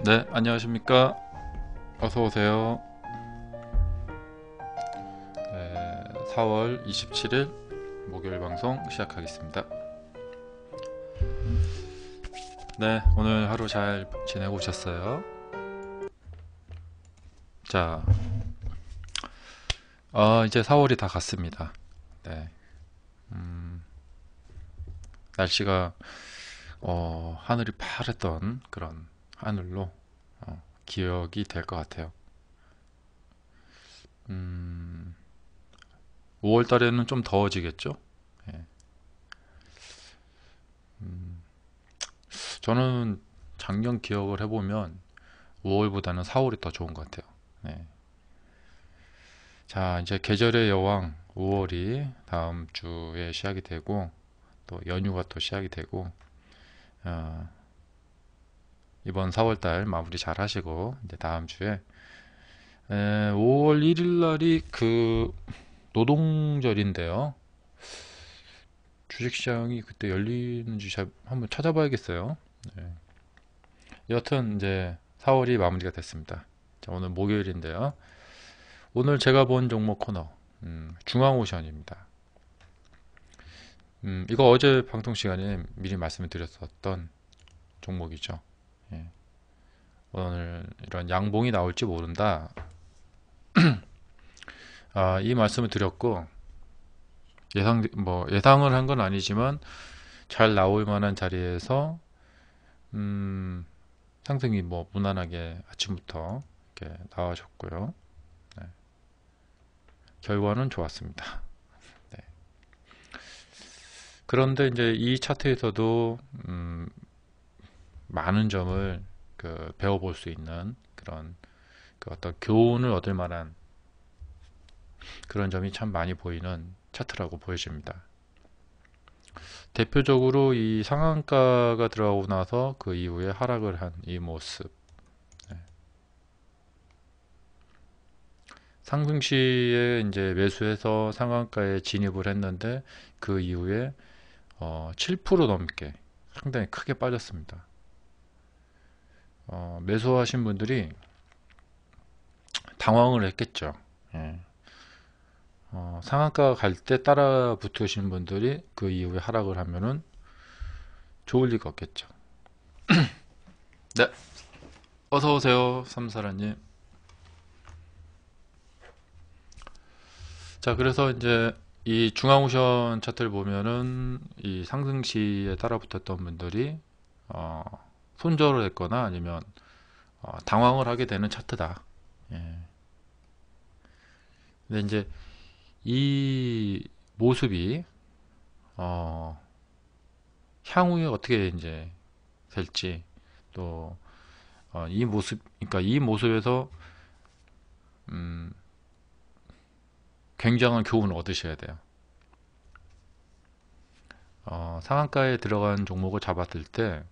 네, 안녕하십니까. 어서오세요. 4월 27일 목요일 방송 시작하겠습니다. 네, 오늘 하루 잘 지내고 오셨어요? 자, 이제 4월이 다 갔습니다. 네, 날씨가 하늘이 파랬던 그런 하늘로 기억이 될 것 같아요. 5월 달에는 좀 더워지겠죠? 예, 저는 작년 기억을 해보면 5월보다는 4월이 더 좋은 것 같아요. 네. 자, 이제 계절의 여왕 5월이 다음 주에 시작이 되고 또 연휴가 또 시작이 되고 어, 이번 4월달 마무리 잘 하시고 이제 다음 주에 5월 1일 날이 그 노동절인데요. 주식시장이 그때 열리는지 잘 한번 찾아봐야겠어요. 네. 여튼 이제 4월이 마무리가 됐습니다. 자, 오늘 목요일인데요. 오늘 제가 본 종목 코너 중앙오션입니다. 이거 어제 방송 시간에 미리 말씀을 드렸었던 종목이죠. 예. 오늘 이런 양봉이 나올지 모른다. 이 말씀을 드렸고 예상을 한 건 아니지만 잘 나올 만한 자리에서 상승이 뭐 무난하게 아침부터 이렇게 나와줬고요. 네. 결과는 좋았습니다. 네. 그런데 이제 이 차트에서도 많은 점을 배워볼 수 있는 그런 어떤 교훈을 얻을 만한 그런 점이 참 많이 보이는 차트라고 보여집니다. 대표적으로 이 상한가가 들어가고 나서 그 이후에 하락을 한 이 모습. 네. 상승 시에 이제 매수해서 상한가에 진입을 했는데 그 이후에 7% 넘게 상당히 크게 빠졌습니다. 매수하신 분들이 당황을 했겠죠. 예. 상한가 갈 때 따라 붙으신 분들이 그 이후에 하락을 하면은 좋을 리가 없겠죠. 네, 어서 오세요, 삼사라님. 자, 그래서 이제 이 중앙오션 차트를 보면은 이 상승시에 따라 붙었던 분들이 어, 손절을 했거나 아니면 당황을 하게 되는 차트다. 예. 근데 이제 이 모습이 어, 향후에 어떻게 이제 될지 또 이 모습, 그러니까 이 모습에서 음, 굉장한 교훈을 얻으셔야 돼요. 상한가에 들어간 종목을 잡았을 때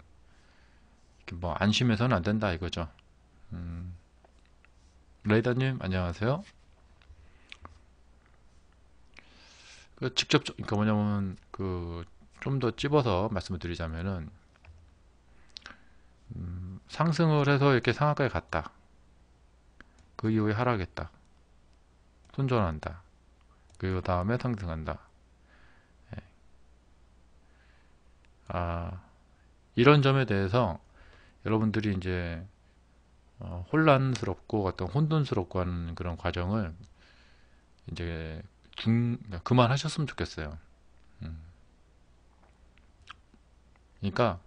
뭐 안심해서는 안 된다 이거죠. 음, 레이더님 안녕하세요. 직접 그러니까 뭐냐면 좀 더 찝어서 말씀을 드리자면은 상승을 해서 이렇게 상한가에 갔다. 그 이후에 하락했다. 손절한다. 그리고 다음에 상승한다. 예. 아, 이런 점에 대해서 여러분들이 이제 혼란스럽고 어떤 혼돈스럽고 하는 그런 과정을 이제 그만하셨으면 좋겠어요. 음. 그러니까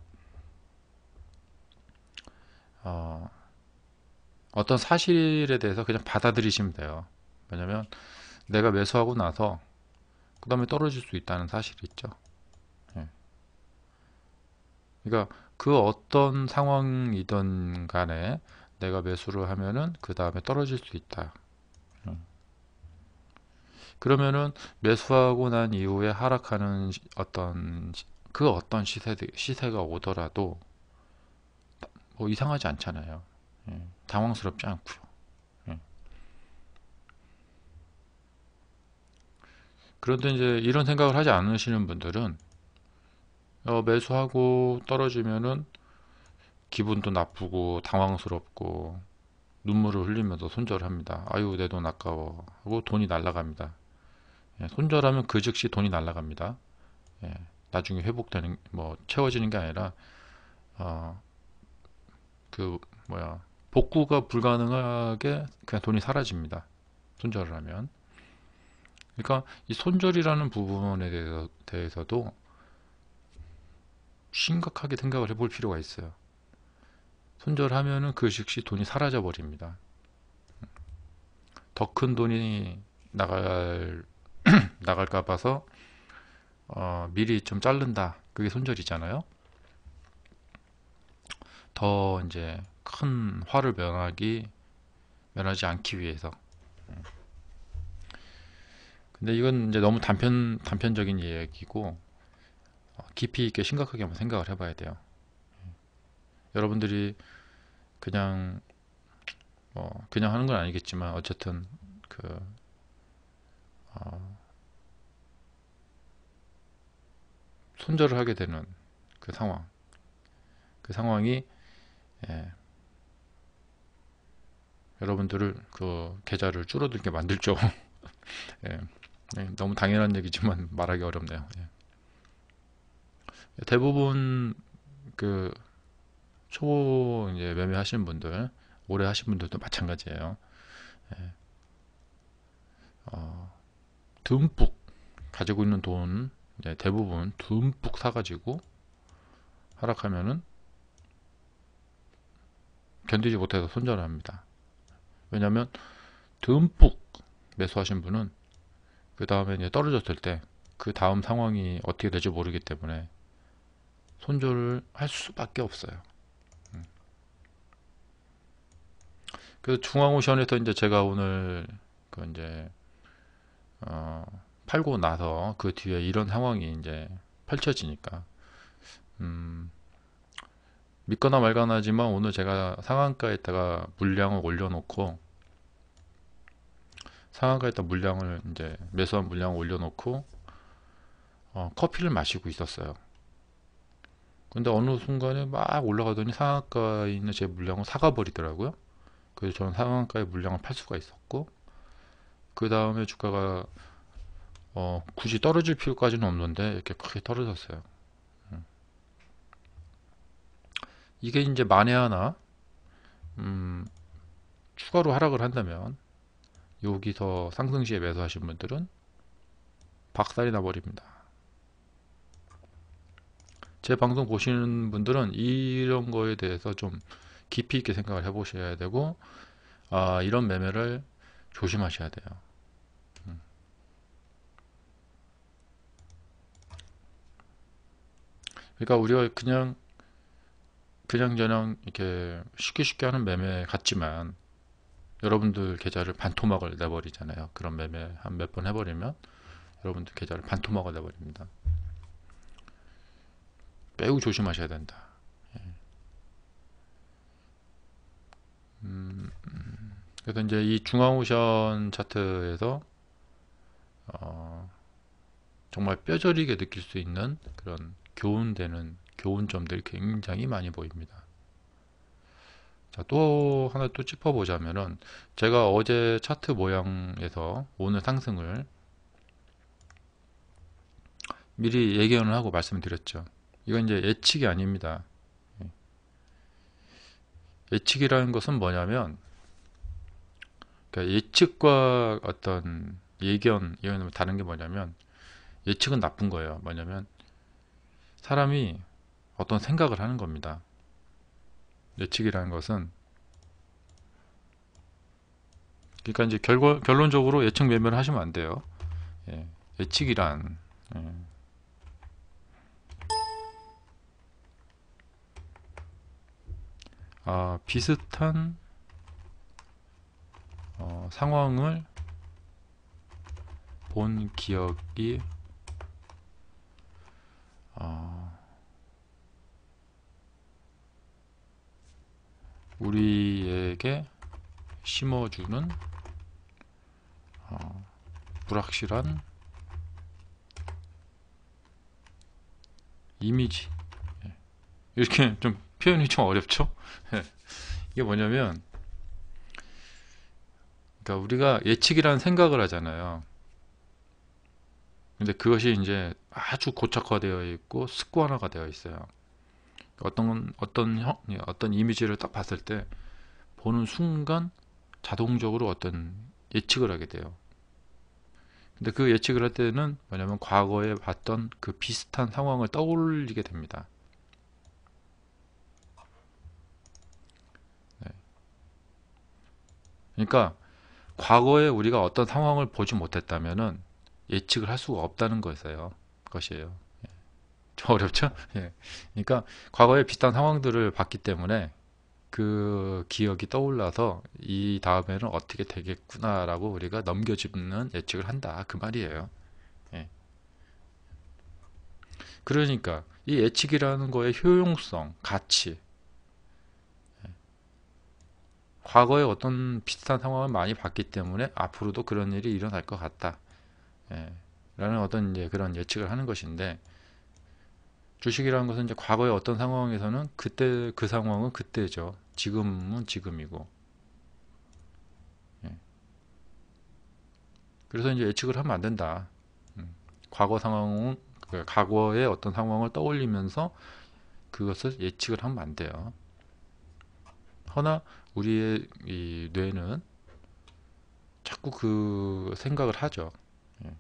어, 어떤 사실에 대해서 그냥 받아들이시면 돼요. 왜냐면 내가 매수하고 나서 그 다음에 떨어질 수 있다는 사실이 있죠. 예. 그러니까 그 어떤 상황이든 간에 내가 매수를 하면은 그 다음에 떨어질 수 있다. 그러면은 매수하고 난 이후에 하락하는 그 어떤 시세가 오더라도 뭐 이상하지 않잖아요. 예. 당황스럽지 않고요. 예. 그런데 이제 이런 생각을 하지 않으시는 분들은 매수하고 떨어지면은 기분도 나쁘고 당황스럽고 눈물을 흘리면서 손절을 합니다. 아유, 내 돈 아까워 하고 돈이 날아갑니다. 예, 손절하면 그 즉시 돈이 날아갑니다. 예, 나중에 회복되는 뭐 채워지는 게 아니라 어, 그 뭐야 복구가 불가능하게 그냥 돈이 사라집니다. 손절을 하면. 그러니까 이 손절이라는 부분에 대해서도 심각하게 생각을 해볼 필요가 있어요. 손절하면은 그 즉시 돈이 사라져 버립니다. 더 큰 돈이 나갈까 봐서 미리 좀 자른다. 그게 손절이잖아요. 더 이제 큰 화를 면하지 않기 위해서. 근데 이건 이제 너무 단편적인 얘기고 깊이 있게 심각하게 한번 생각을 해봐야 돼요. 여러분들이 그냥 그냥 하는 건 아니겠지만 어쨌든 그 손절을 하게 되는 그 상황이 예, 여러분들을 그 계좌를 줄어들게 만들죠. 예, 너무 당연한 얘기지만 말하기 어렵네요. 예. 대부분 그 초보 이제 매매 하시는 분들, 오래 하신 분들도 마찬가지예요. 예. 듬뿍 가지고 있는 돈 대부분 듬뿍 사가지고 하락하면은 견디지 못해서 손절을 합니다. 왜냐하면 듬뿍 매수하신 분은 그 다음에 이제 떨어졌을 때 그 다음 상황이 어떻게 될지 모르기 때문에 손절을 할 수밖에 없어요. 그래서 중앙오션에서 이제 제가 오늘 그 이제 팔고 나서 그 뒤에 이런 상황이 이제 펼쳐지니까 믿거나 말거나 하지만 오늘 제가 상한가에다가 물량을 올려놓고 상한가에다 물량을 이제 매수한 물량을 올려놓고 커피를 마시고 있었어요. 근데 어느 순간에 막 올라가더니 상한가에 있는 제 물량을 사가 버리더라고요. 그래서 저는 상한가에 물량을 팔 수가 있었고 그 다음에 주가가 굳이 떨어질 필요까지는 없는데 이렇게 크게 떨어졌어요. 이게 이제 만에 하나 추가로 하락을 한다면 여기서 상승시에 매수하신 분들은 박살이 나버립니다. 제 방송 보시는 분들은 이런 거에 대해서 좀 깊이 있게 생각을 해보셔야 되고 이런 매매를 조심하셔야 돼요. 그러니까 우리가 그냥 이렇게 쉽게 하는 매매 같지만 여러분들 계좌를 반토막을 내버리잖아요. 그런 매매 한 몇 번 해버리면 여러분들 계좌를 반토막을 내버립니다. 매우 조심하셔야 된다. 그래서 이제 이 중앙오션 차트에서 정말 뼈저리게 느낄 수 있는 그런 교훈점들이 굉장히 많이 보입니다. 자, 또 하나 또 짚어보자면은 제가 어제 차트 모양에서 오늘 상승을 미리 예견을 하고 말씀드렸죠. 이건 이제 예측이 아닙니다. 예측이라는 것은 뭐냐면 그러니까 예측과 어떤 예견은 다른 게 뭐냐면 예측은 나쁜 거예요. 뭐냐면 사람이 어떤 생각을 하는 겁니다. 예측이라는 것은 그러니까 이제 결론적으로 예측 매매를 하시면 안 돼요. 예측이란 비슷한 상황을 본 기억이 우리에게 심어주는 불확실한 이미지 이렇게 좀 표현이 좀 어렵죠? 이게 뭐냐면, 그러니까 우리가 예측이라는 생각을 하잖아요. 근데 그것이 이제 아주 고착화되어 있고 습관화가 되어 있어요. 어떤 이미지를 딱 봤을 때 보는 순간 자동적으로 어떤 예측을 하게 돼요. 근데 그 예측을 할 때는 뭐냐면 과거에 봤던 그 비슷한 상황을 떠올리게 됩니다. 네. 그러니까 과거에 우리가 어떤 상황을 보지 못했다면은 예측을 할 수가 없다는 것이에요. 좀 어렵죠? 예. 그러니까 과거에 비슷한 상황들을 봤기 때문에 그 기억이 떠올라서 이 다음에는 어떻게 되겠구나라고 우리가 넘겨짚는 예측을 한다. 그 말이에요. 예. 그러니까 이 예측이라는 거의 효용성, 가치, 과거에 어떤 비슷한 상황을 많이 봤기 때문에 앞으로도 그런 일이 일어날 것 같다. 예. 라는 어떤 이제 그런 예측을 하는 것인데 주식이라는 것은 이제 과거의 어떤 상황에서는 그때 그 상황은 그때죠. 지금은 지금이고. 예. 그래서 이제 예측을 하면 안 된다. 과거 상황은 과거의 어떤 상황을 떠올리면서 그것을 예측을 하면 안 돼요. 허나 우리의 이 뇌는 자꾸 그 생각을 하죠. 예.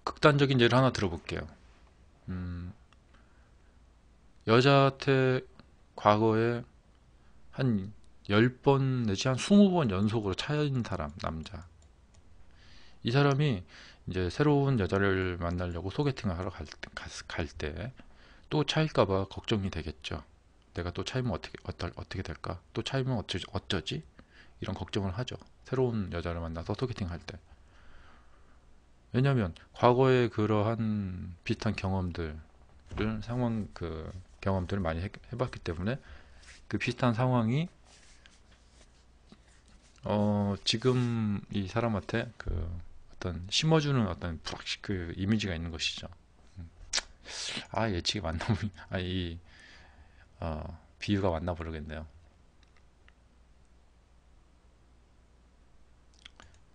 극단적인 예를 하나 들어볼게요. 음, 여자한테 과거에 한 10번 내지 한 20번 연속으로 차인 사람, 남자. 이 사람이 이제 새로운 여자를 만나려고 소개팅을 하러 갈 때 또 차일까봐 걱정이 되겠죠. 내가 또 차이면 어떻게 될까? 또 차이면 어쩌지? 이런 걱정을 하죠. 새로운 여자를 만나서 소개팅 할 때. 왜냐하면 과거에 그러한 비슷한 경험들을 많이 해봤기 때문에 그 비슷한 상황이 지금 이 사람한테 그 어떤 심어주는 어떤 그 이미지가 있는 것이죠. 아, 예측이 맞나 이 비유가 맞나 모르겠네요.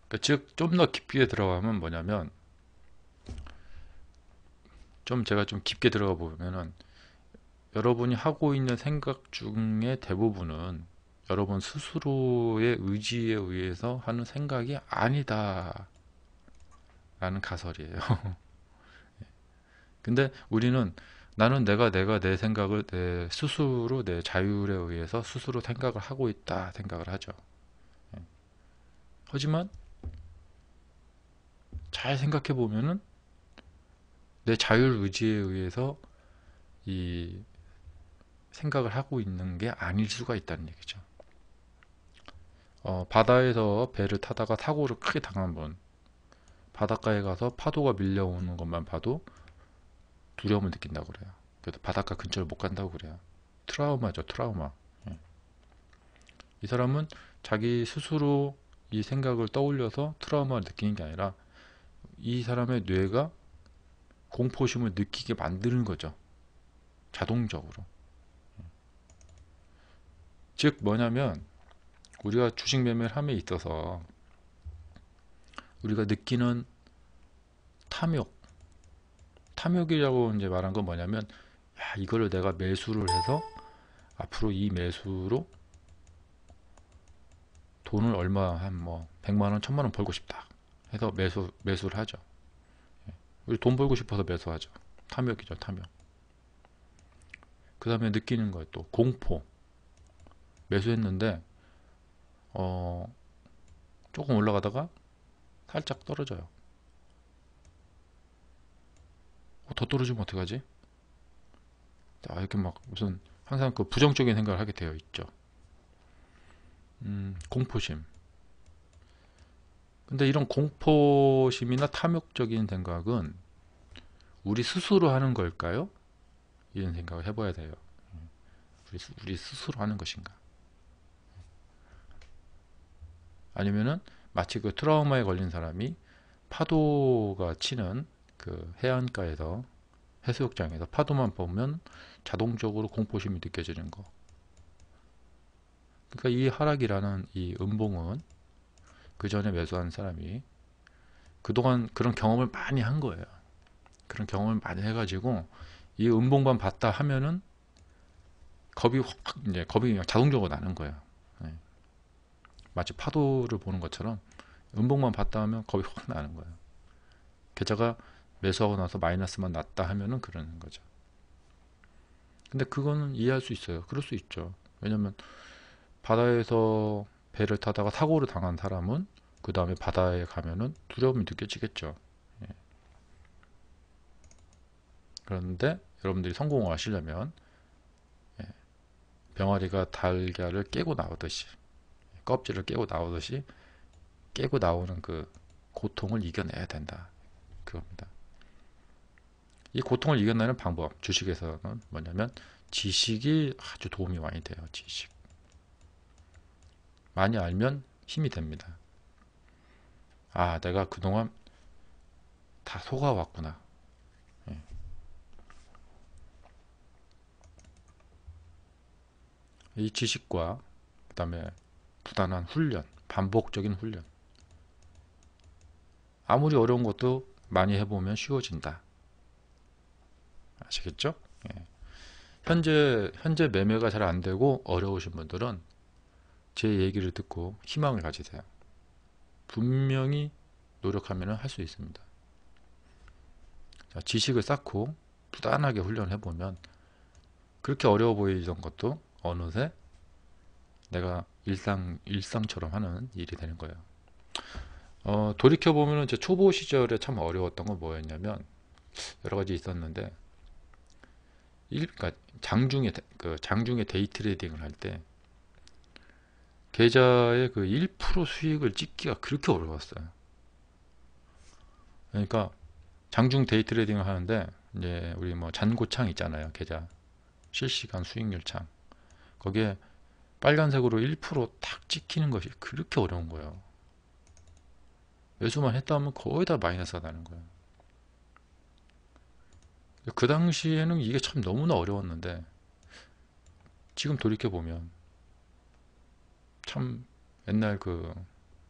그러니까 즉 좀 더 깊게 들어가면 뭐냐면 제가 좀 깊게 들어가 보면은 여러분이 하고 있는 생각 중에 대부분은 여러분 스스로의 의지에 의해서 하는 생각이 아니다라는 가설이에요. 근데 우리는 나는 내가 내 생각을 내 스스로 내 자율에 의해서 스스로 생각을 하고 있다 생각을 하죠. 하지만 잘 생각해 보면은 내 자율 의지에 의해서 이 생각을 하고 있는 게 아닐 수가 있다는 얘기죠. 바다에서 배를 타다가 사고를 크게 당한 분, 바닷가에 가서 파도가 밀려오는 것만 봐도 두려움을 느낀다고 그래요. 그래서 바닷가 근처를 못 간다고 그래요. 트라우마죠, 트라우마. 예. 이 사람은 자기 스스로 이 생각을 떠올려서 트라우마를 느끼는 게 아니라 이 사람의 뇌가 공포심을 느끼게 만드는 거죠. 자동적으로. 즉 뭐냐면 우리가 주식 매매를 함에 있어서 우리가 느끼는 탐욕이라고 이제 말한 건 뭐냐면 야, 이거를 내가 매수를 해서 앞으로 이 매수로 돈을 얼마 한 뭐 100만 원, 1000만 원 벌고 싶다 해서 매수를 하죠. 우리 돈 벌고 싶어서 매수하죠. 탐욕이죠, 탐욕. 그 다음에 느끼는 거예요. 또 공포. 매수했는데 조금 올라가다가 살짝 떨어져요. 더 떨어지면 어떡하지? 이렇게 막 무슨 항상 그 부정적인 생각을 하게 되어 있죠. 공포심. 근데 이런 공포심이나 탐욕적인 생각은 우리 스스로 하는 걸까요? 이런 생각을 해봐야 돼요. 우리 스스로 하는 것인가? 아니면은 마치 그 트라우마에 걸린 사람이 파도가 치는 그 해안가에서 해수욕장에서 파도만 보면 자동적으로 공포심이 느껴지는 거. 그러니까 이 하락이라는 이 음봉은 그 전에 매수한 사람이 그동안 그런 경험을 많이 한 거예요. 그런 경험을 많이 해가지고 이 음봉만 봤다 하면은 겁이 확 이제 겁이 그냥 자동적으로 나는 거예요. 예. 마치 파도를 보는 것처럼 음봉만 봤다 하면 겁이 확 나는 거예요. 계좌가 매수하고 나서 마이너스만 났다 하면은 그러는 거죠. 근데 그거는 이해할 수 있어요. 그럴 수 있죠. 왜냐면 바다에서 배를 타다가 사고를 당한 사람은 그 다음에 바다에 가면은 두려움이 느껴지겠죠. 예. 그런데 여러분들이 성공을 하시려면 예, 병아리가 달걀을 깨고 나오듯이 껍질을 깨고 나오듯이 깨고 나오는 그 고통을 이겨내야 된다. 그겁니다. 이 고통을 이겨내는 방법, 주식에서는 뭐냐면 지식이 아주 도움이 많이 돼요. 지식. 많이 알면 힘이 됩니다. 아, 내가 그동안 다 속아왔구나. 예. 이 지식과 그 다음에 부단한 훈련, 반복적인 훈련. 아무리 어려운 것도 많이 해보면 쉬워진다. 아시겠죠? 예. 현재 매매가 잘 안 되고 어려우신 분들은 제 얘기를 듣고 희망을 가지세요. 분명히 노력하면 할 수 있습니다. 자, 지식을 쌓고 부단하게 훈련해 보면 그렇게 어려워 보이던 것도 어느새 내가 일상처럼 하는 일이 되는 거예요. 돌이켜 보면은 제 초보 시절에 참 어려웠던 건 뭐였냐면 여러 가지 있었는데 그러니까 장중에 데이 트레이딩을 할 때 계좌의 그 1% 수익을 찍기가 그렇게 어려웠어요. 그러니까 장중 데이 트레이딩을 하는데 이제 우리 뭐 잔고창 있잖아요. 계좌 실시간 수익률 창. 거기에 빨간색으로 1%탁 찍히는 것이 그렇게 어려운 거예요. 매수만 했다 하면 거의 다 마이너스가 나는 거예요. 그 당시에는 이게 참 너무나 어려웠는데 지금 돌이켜 보면 참 옛날 그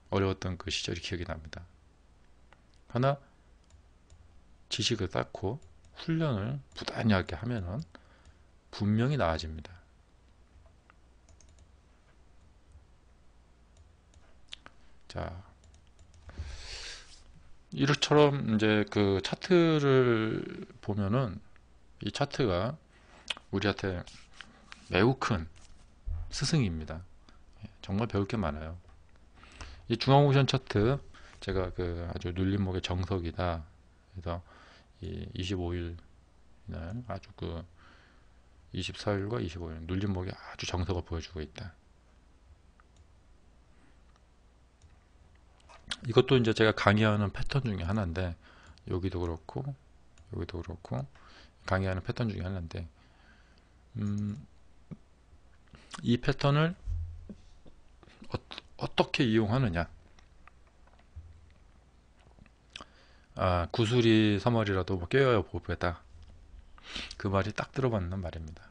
어려웠던 그 시절이 기억이 납니다. 하나 지식을 쌓고 훈련을 부단히 하게 하면은 분명히 나아집니다. 자, 이렇처럼 이제 그 차트를 보면은 이 차트가 우리한테 매우 큰 스승입니다. 정말 배울 게 많아요. 이 중앙오션 차트 제가 그 아주 눌림목의 정석이다. 그래서 이 25일 날 아주 그 24일과 25일 눌림목의 아주 정석을 보여주고 있다. 이것도 이제 제가 강의하는 패턴 중에 하나인데 여기도 그렇고 여기도 그렇고 강의하는 패턴 중에 하나인데 이 패턴을 어떻게 이용하느냐. 아, 구슬이 서머리라도 뭐 껴야 보배다. 그 말이 딱 들어맞는 말입니다.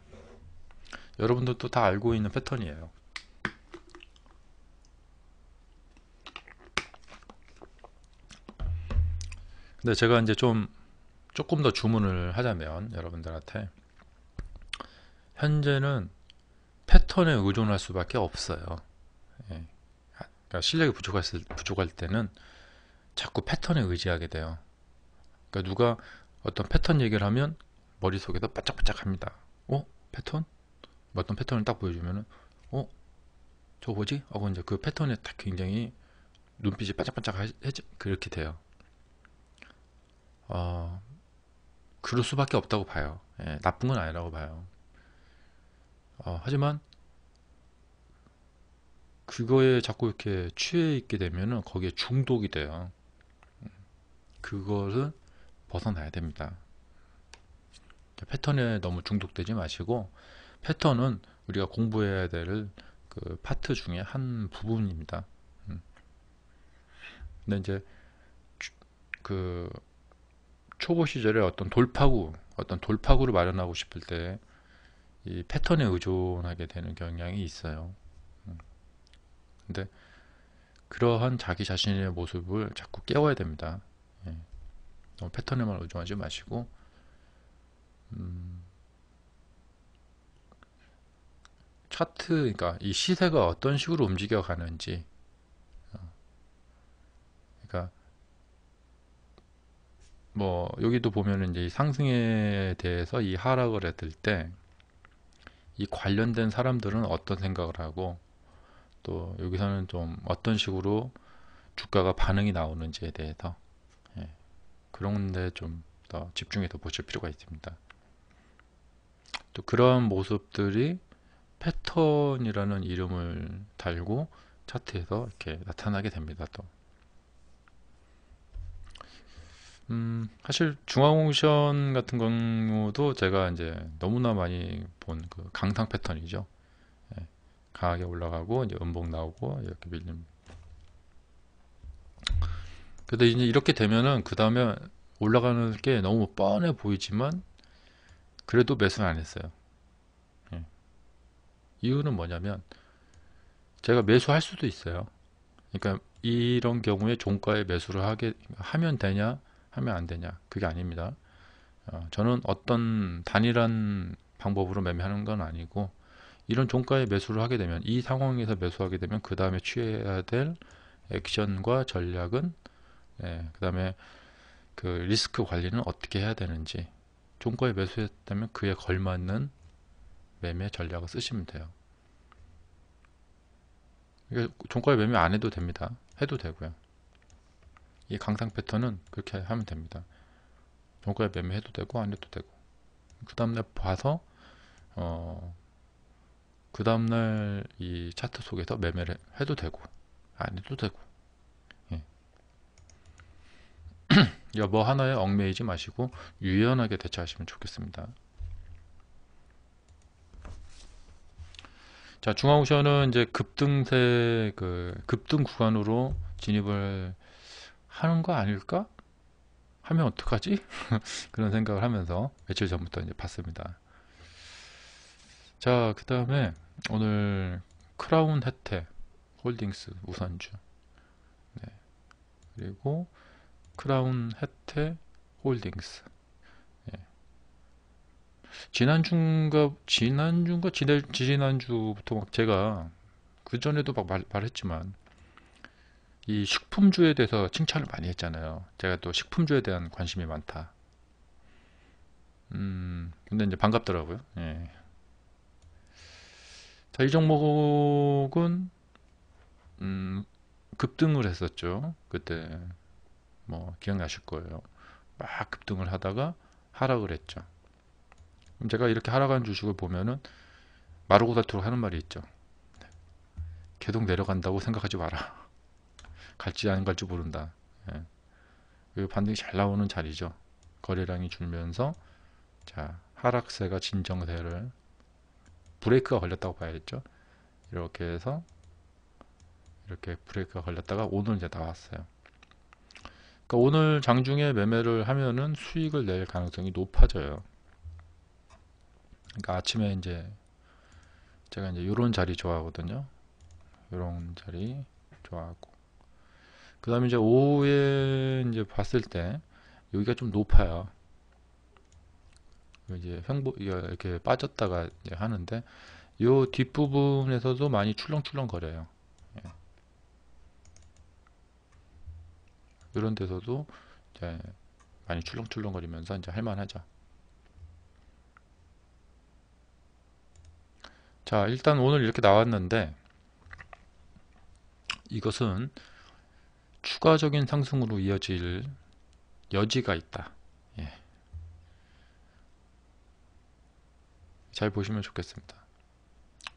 여러분들도 다 알고 있는 패턴이에요. 근데 제가 이제 조금 더 주문을 하자면 여러분들한테 현재는 패턴에 의존할 수밖에 없어요. 예. 그러니까 실력이 부족할 때는 자꾸 패턴에 의지하게 돼요. 그러니까 누가 어떤 패턴 얘기를 하면 머릿속에서 바짝바짝 합니다. 패턴? 뭐 어떤 패턴을 딱 보여주면은 저거 뭐지? 하고 이제 그 패턴에 딱 굉장히 눈빛이 바짝바짝 그렇게 돼요. 그럴 수밖에 없다고 봐요. 예, 나쁜 건 아니라고 봐요. 하지만 그거에 자꾸 이렇게 취해 있게 되면은 거기에 중독이 돼요. 그것은 벗어나야 됩니다. 패턴에 너무 중독되지 마시고 패턴은 우리가 공부해야 될 그 파트 중에 한 부분입니다. 근데 이제 그 초보 시절에 어떤 돌파구를 마련하고 싶을 때 이 패턴에 의존하게 되는 경향이 있어요. 근데 그러한 자기 자신의 모습을 자꾸 깨워야 됩니다. 예, 너무 패턴에만 의존하지 마시고 차트, 그러니까 이 시세가 어떤 식으로 움직여 가는지, 그러니까 뭐 여기도 보면은 이제 이 상승에 대해서 이 하락을 했을 때 이 관련된 사람들은 어떤 생각을 하고, 또 여기서는 좀 어떤 식으로 주가가 반응이 나오는지에 대해서, 예, 그런데 좀 더 집중해서 보실 필요가 있습니다. 또 그런 모습들이 패턴이라는 이름을 달고 차트에서 이렇게 나타나게 됩니다. 또 사실 중앙옵션 같은 경우도 제가 이제 너무나 많이 본 그 강상 패턴이죠. 예, 강하게 올라가고 이제 음봉 나오고 이렇게 밀림. 근데 이제 이렇게 되면은 그 다음에 올라가는 게 너무 뻔해 보이지만 그래도 매수는 안 했어요. 예. 이유는 뭐냐면 제가 매수할 수도 있어요. 그러니까 이런 경우에 종가에 매수를 하면 되냐 하면 안 되냐, 그게 아닙니다. 저는 어떤 단일한 방법으로 매매하는 건 아니고, 이런 종가에 매수를 하게 되면, 이 상황에서 매수하게 되면 그 다음에 취해야 될 액션과 전략은, 그 다음에 그 리스크 관리는 어떻게 해야 되는지, 종가에 매수했다면 그에 걸맞는 매매 전략을 쓰시면 돼요. 종가에 매매 안 해도 됩니다. 해도 되고요. 이 강상 패턴은 그렇게 하면 됩니다. 종가에 매매해도 되고 안 해도 되고, 그 다음날 봐서 그 다음날 이 차트 속에서 매매를 해도 되고 안 해도 되고, 예. 뭐 하나에 얽매이지 마시고 유연하게 대처하시면 좋겠습니다. 자, 중앙옵션은 이제 급등세 그 급등 구간으로 진입을 하는 거 아닐까? 하면 어떡하지? 그런 생각을 하면서 며칠 전부터 이제 봤습니다. 자, 그 다음에 오늘 크라운 혜택 홀딩스 우선주, 네, 그리고 크라운 혜택 홀딩스, 예. 지난주부터 막 제가 그 전에도 막 말했지만 이 식품주에 대해서 칭찬을 많이 했잖아요. 제가 또 식품주에 대한 관심이 많다. 근데 이제 반갑더라고요. 예. 자, 이 종목은 급등을 했었죠. 그때 뭐 기억나실 거예요. 막 급등을 하다가 하락을 했죠. 그럼 제가 이렇게 하락한 주식을 보면은 마르고 닳도록 하는 말이 있죠. 계속 내려간다고 생각하지 마라. 갈지 안 갈지 모른다. 예. 그 반등이 잘 나오는 자리죠. 거래량이 줄면서, 자, 하락세가 진정세를 브레이크가 걸렸다고 봐야겠죠. 이렇게 해서 이렇게 브레이크가 걸렸다가 오늘 이제 나왔어요. 그러니까 오늘 장중에 매매를 하면은 수익을 낼 가능성이 높아져요. 그러니까 아침에 이제 제가 이제 이런 자리 좋아하거든요. 이런 자리 좋아하고, 그 다음에 이제 오후에 이제 봤을 때 여기가 좀 높아요. 이제 이렇게 빠졌다가 이제 하는데 이 뒷부분에서도 많이 출렁출렁 거려요. 예. 이런 데서도 이제 많이 출렁출렁 거리면서 이제 할만하죠. 자, 일단 오늘 이렇게 나왔는데 이것은 추가적인 상승으로 이어질 여지가 있다. 예. 잘 보시면 좋겠습니다.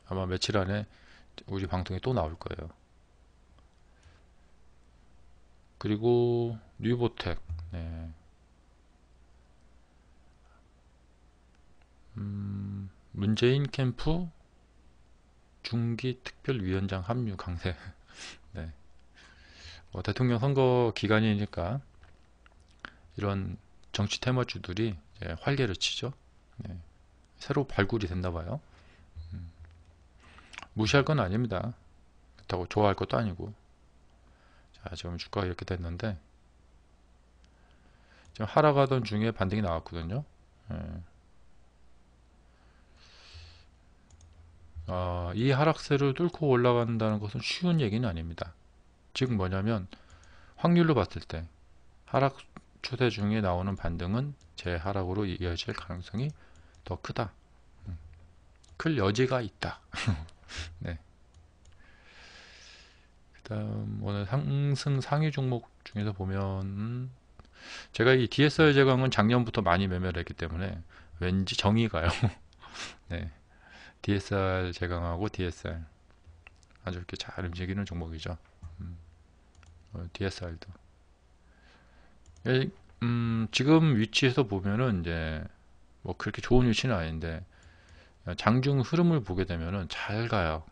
아마 며칠 안에 우리 방송에 또 나올 거예요. 그리고 뉴보텍, 네. 문재인 캠프 중기 특별위원장 합류 강세. 네. 대통령 선거 기간이니까 이런 정치 테마주들이 이제 활개를 치죠. 네. 새로 발굴이 됐나 봐요. 무시할 건 아닙니다. 그렇다고 좋아할 것도 아니고. 자, 지금 주가가 이렇게 됐는데 지금 하락하던 중에 반등이 나왔거든요. 예. 이 하락세를 뚫고 올라간다는 것은 쉬운 얘기는 아닙니다. 즉 뭐냐면 확률로 봤을 때 하락 추세 중에 나오는 반등은 재하락으로 이어질 가능성이 더 크다. 클 여지가 있다. 네. 그다음 오늘 상승 상위 종목 중에서 보면 제가 이 DSR 제강은 작년부터 많이 매매를 했기 때문에 왠지 정이 가요. 네. DSR 제강하고 DSR 아주 이렇게 잘 움직이는 종목이죠. DSR도 지금 위치에서 보면은 이제 뭐 그렇게 좋은 위치는 아닌데 장중 흐름을 보게 되면은 잘 가요.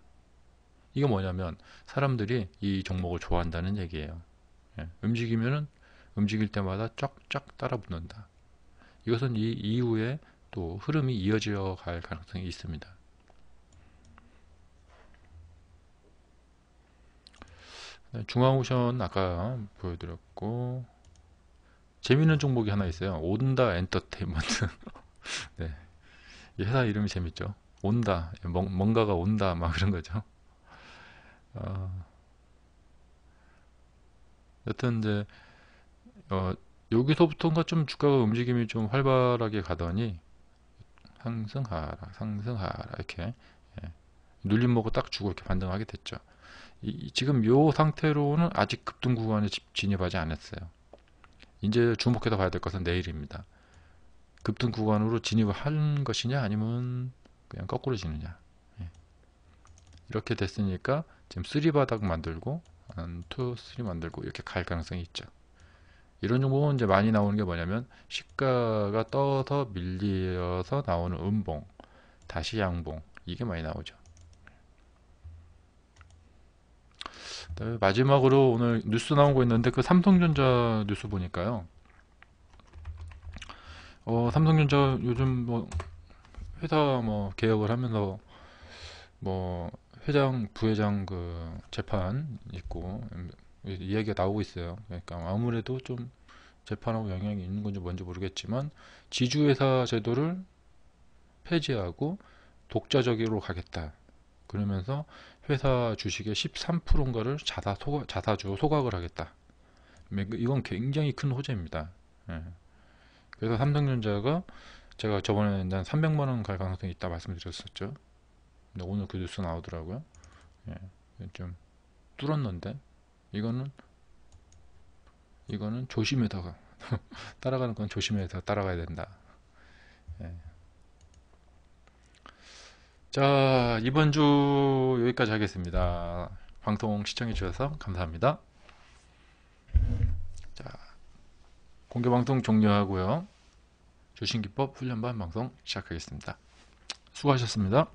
이게 뭐냐면 사람들이 이 종목을 좋아한다는 얘기예요. 예, 움직이면은 움직일 때마다 쫙쫙 따라 붙는다. 이것은 이 이후에 또 흐름이 이어져 갈 가능성이 있습니다. 중앙오션 아까 보여드렸고 재밌는 종목이 하나 있어요. 온다 엔터테인먼트. 네, 이 회사 이름이 재밌죠. 온다, 뭔가가 온다, 막 그런 거죠. 어, 여튼 이제 여기서부터인가 좀 주가가 움직임이 좀 활발하게 가더니 상승하라, 상승하라 이렇게 눌림 먹고 딱 주고 이렇게 반등하게 됐죠. 지금 요 상태로는 아직 급등 구간에 진입하지 않았어요. 이제 주목해서 봐야 될 것은 내일입니다. 급등 구간으로 진입을 한 것이냐 아니면 그냥 거꾸로 지느냐. 이렇게 됐으니까 지금 3바닥 만들고 2, 3 만들고 이렇게 갈 가능성이 있죠. 이런 종목은 이제 많이 나오는 게 뭐냐면 시가가 떠서 밀려서 나오는 음봉, 다시 양봉, 이게 많이 나오죠. 마지막으로 오늘 뉴스 나온 거 있는데 그 삼성전자 뉴스 보니까요. 삼성전자 요즘 뭐 회사 뭐 개혁을 하면서 뭐 회장, 부회장 그 재판 있고 이야기가 나오고 있어요. 그러니까 아무래도 좀 재판하고 영향이 있는 건지 뭔지 모르겠지만 지주회사 제도를 폐지하고 독자적으로 가겠다. 그러면서 회사 주식의 13%인가를 자사주 소각을 하겠다. 이건 굉장히 큰 호재입니다. 예. 그래서 삼성전자가 제가 저번에 한 300만 원 갈 가능성이 있다 말씀드렸었죠. 근데 오늘 그 뉴스 나오더라고요. 예. 좀 뚫었는데 이거는 조심해다가 따라가는 건 조심해서 따라가야 된다. 예. 자, 이번 주 여기까지 하겠습니다. 방송 시청해 주셔서 감사합니다. 자, 공개 방송 종료하고요. 주식기법 훈련반 방송 시작하겠습니다. 수고하셨습니다.